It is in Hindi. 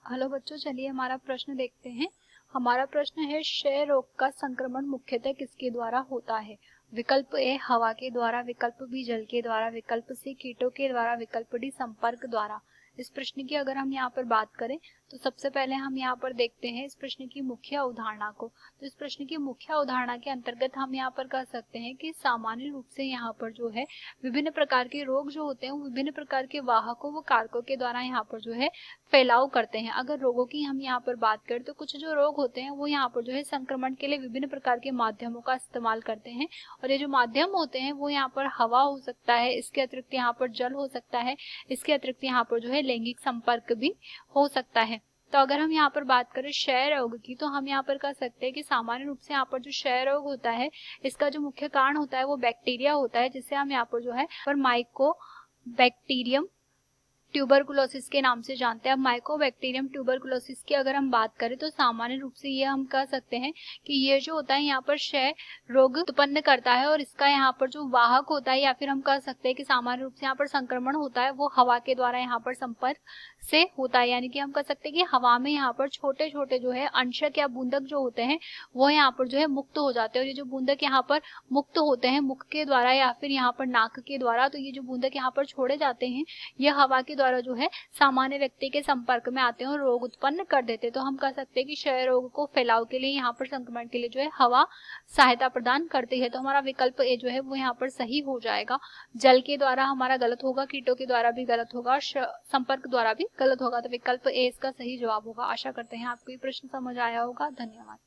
हेलो बच्चों, चलिए हमारा प्रश्न देखते हैं। हमारा प्रश्न है, क्षय रोग का संक्रमण मुख्यतः किसके द्वारा होता है? विकल्प ए हवा के द्वारा, विकल्प बी जल के द्वारा, विकल्प सी कीटों के द्वारा, विकल्प डी संपर्क द्वारा। इस प्रश्न की अगर हम यहाँ पर बात करें तो सबसे पहले हम यहाँ पर देखते हैं इस प्रश्न की मुख्य अवधारणा को। तो इस प्रश्न की मुख्य अवधारणा के अंतर्गत हम यहाँ पर कह सकते हैं कि सामान्य रूप से यहाँ पर जो है विभिन्न प्रकार के रोग जो होते हैं वो विभिन्न प्रकार के वाहकों व कारकों के द्वारा यहाँ पर जो है फैलाव करते हैं। अगर रोगों की हम यहाँ पर बात करें तो कुछ जो रोग होते हैं वो यहाँ पर जो है संक्रमण के लिए विभिन्न प्रकार के माध्यमों का इस्तेमाल करते हैं। और ये जो माध्यम होते हैं वो यहाँ पर हवा हो सकता है, इसके अतिरिक्त यहाँ पर जल हो सकता है, इसके अतिरिक्त यहाँ पर जो है लैंगिक संपर्क भी हो सकता है। तो अगर हम यहाँ पर बात करें क्षय रोग की तो हम यहाँ पर कह सकते हैं कि सामान्य रूप से यहाँ पर जो क्षय रोग होता है इसका जो मुख्य कारण होता है वो बैक्टीरिया होता है, जिससे हम यहाँ पर जो है माइको बैक्टीरियम ट्यूबरकुलोसिस के नाम से जानते हैं। अब माइकोबैक्टीरियम ट्यूबरकुलोसिस की अगर हम बात करें तो सामान्य रूप से ये हम कह सकते हैं कि ये जो होता है यहाँ पर क्षय रोग उत्पन्न करता है और इसका यहाँ पर जो वाहक होता है या फिर हम कह सकते हैं कि सामान्य रूप से यहाँ पर संक्रमण होता है वो हवा के द्वारा यहाँ पर संपर्क से होता है। यानी कि हम कह सकते हैं कि हवा में यहाँ पर छोटे छोटे जो है अंशक या बूंदक जो होते हैं वो यहाँ पर जो है मुक्त हो जाते हैं। और ये जो बूंदक यहाँ पर मुक्त होते हैं मुख के द्वारा या फिर यहाँ पर नाक के द्वारा, तो ये जो बूंदक यहाँ पर छोड़े जाते हैं यह हवा के द्वारा जो है सामान्य व्यक्ति के संपर्क में आते हैं और रोग उत्पन्न कर देते हैं। तो हम कह सकते हैं कि क्षय रोग को फैलाव के लिए यहाँ पर संक्रमण के लिए जो है हवा सहायता प्रदान करती है। तो हमारा विकल्प ए जो है वो यहाँ पर सही हो जाएगा। जल के द्वारा हमारा गलत होगा, कीटों के द्वारा भी गलत होगा, संपर्क द्वारा भी गलत होगा। तो विकल्प ए इसका सही जवाब होगा। आशा करते हैं आपको ये प्रश्न समझ आया होगा। धन्यवाद।